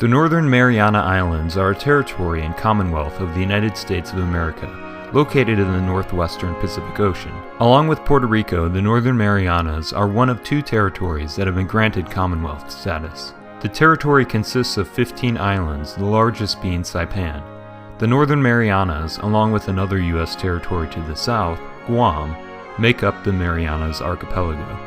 The Northern Mariana Islands are a territory and commonwealth of the United States of America, located in the northwestern Pacific Ocean. Along with Puerto Rico, the Northern Marianas are one of two territories that have been granted Commonwealth status. The territory consists of 15 islands, the largest being Saipan. The Northern Marianas, along with another U.S. territory to the south, Guam, make up the Marianas Archipelago.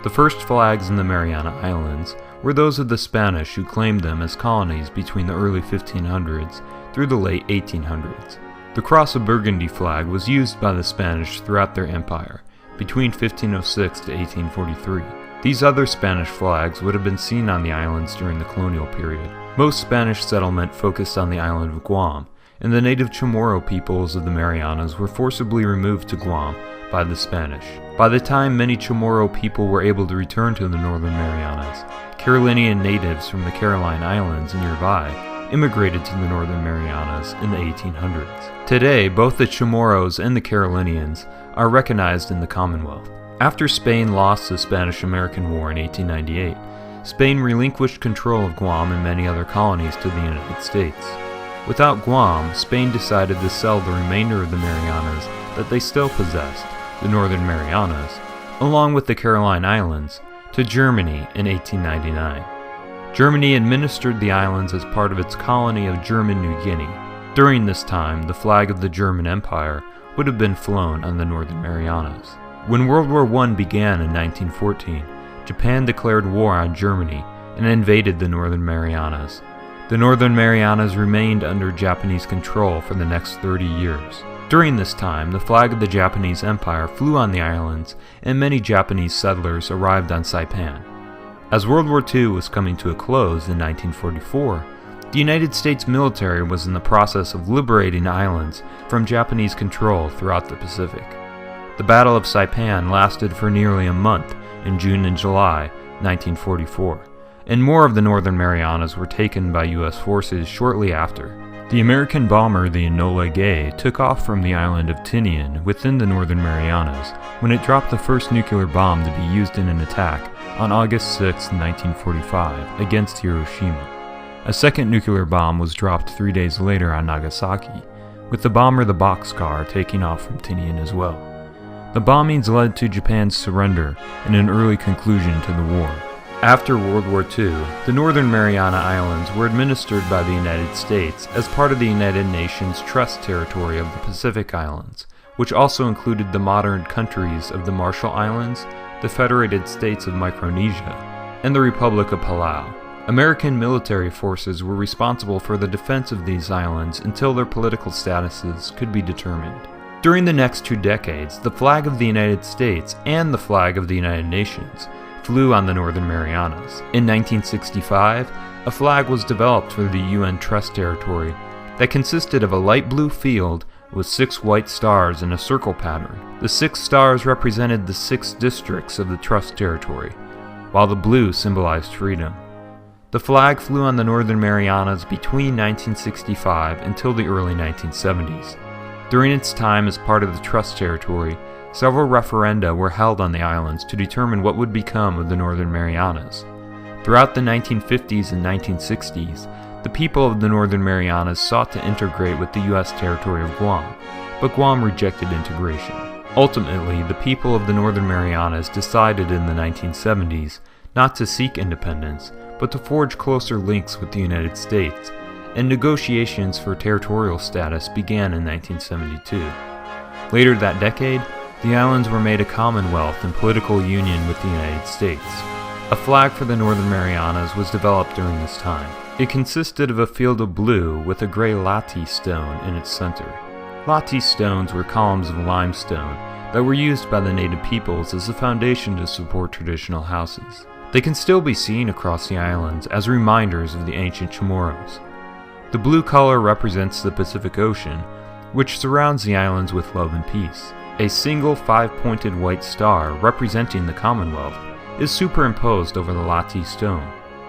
The first flags in the Mariana Islands were those of the Spanish who claimed them as colonies between the early 1500s through the late 1800s. The Cross of Burgundy flag was used by the Spanish throughout their empire, between 1506 to 1843. These other Spanish flags would have been seen on the islands during the colonial period. Most Spanish settlement focused on the island of Guam, and the native Chamorro peoples of the Marianas were forcibly removed to Guam by the Spanish. By the time many Chamorro people were able to return to the Northern Marianas, Carolinian natives from the Caroline Islands nearby immigrated to the Northern Marianas in the 1800s. Today, both the Chamorros and the Carolinians are recognized in the Commonwealth. After Spain lost the Spanish-American War in 1898, Spain relinquished control of Guam and many other colonies to the United States. Without Guam, Spain decided to sell the remainder of the Marianas that they still possessed, the Northern Marianas, along with the Caroline Islands, to Germany in 1899. Germany administered the islands as part of its colony of German New Guinea. During this time, the flag of the German Empire would have been flown on the Northern Marianas. When World War I began in 1914, Japan declared war on Germany and invaded the Northern Marianas. The Northern Marianas remained under Japanese control for the next 30 years. During this time, the flag of the Japanese Empire flew on the islands, and many Japanese settlers arrived on Saipan. As World War II was coming to a close in 1944, the United States military was in the process of liberating islands from Japanese control throughout the Pacific. The Battle of Saipan lasted for nearly a month in June and July 1944, and more of the Northern Marianas were taken by U.S. forces shortly after. The American bomber, the Enola Gay, took off from the island of Tinian within the Northern Marianas when it dropped the first nuclear bomb to be used in an attack on August 6, 1945, against Hiroshima. A second nuclear bomb was dropped 3 days later on Nagasaki, with the bomber the Boxcar taking off from Tinian as well. The bombings led to Japan's surrender and an early conclusion to the war. After World War II, the Northern Mariana Islands were administered by the United States as part of the United Nations Trust Territory of the Pacific Islands, which also included the modern countries of the Marshall Islands, the Federated States of Micronesia, and the Republic of Palau. American military forces were responsible for the defense of these islands until their political statuses could be determined. During the next 2 decades, the flag of the United States and the flag of the United Nations flew on the Northern Marianas. In 1965, a flag was developed for the UN Trust Territory that consisted of a light blue field with 6 white stars in a circle pattern. The 6 stars represented the 6 districts of the Trust Territory, while the blue symbolized freedom. The flag flew on the Northern Marianas between 1965 until the early 1970s. During its time as part of the Trust Territory, several referenda were held on the islands to determine what would become of the Northern Marianas. Throughout the 1950s and 1960s, the people of the Northern Marianas sought to integrate with the U.S. territory of Guam, but Guam rejected integration. Ultimately, the people of the Northern Marianas decided in the 1970s not to seek independence, but to forge closer links with the United States, and negotiations for territorial status began in 1972. Later that decade, the islands were made a commonwealth in political union with the United States. A flag for the Northern Marianas was developed during this time. It consisted of a field of blue with a gray latte stone in its center. Latte stones were columns of limestone that were used by the native peoples as a foundation to support traditional houses. They can still be seen across the islands as reminders of the ancient Chamorros. The blue color represents the Pacific Ocean, which surrounds the islands with love and peace. A single 5-pointed white star representing the Commonwealth is superimposed over the latte stone.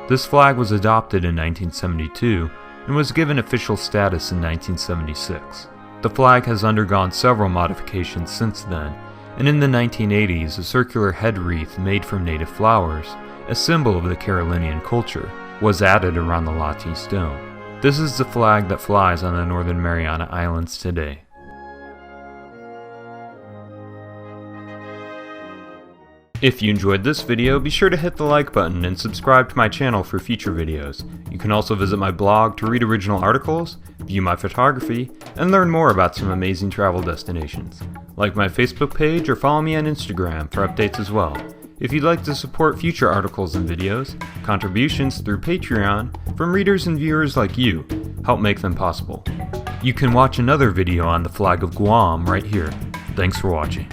This flag was adopted in 1972 and was given official status in 1976. The flag has undergone several modifications since then, and in the 1980s a circular head wreath made from native flowers, a symbol of the Carolinian culture, was added around the latte stone. This is the flag that flies on the Northern Mariana Islands today. If you enjoyed this video, be sure to hit the like button and subscribe to my channel for future videos. You can also visit my blog to read original articles, view my photography, and learn more about some amazing travel destinations. Like my Facebook page or follow me on Instagram for updates as well. If you'd like to support future articles and videos, contributions through Patreon from readers and viewers like you help make them possible. You can watch another video on the flag of Guam right here. Thanks for watching.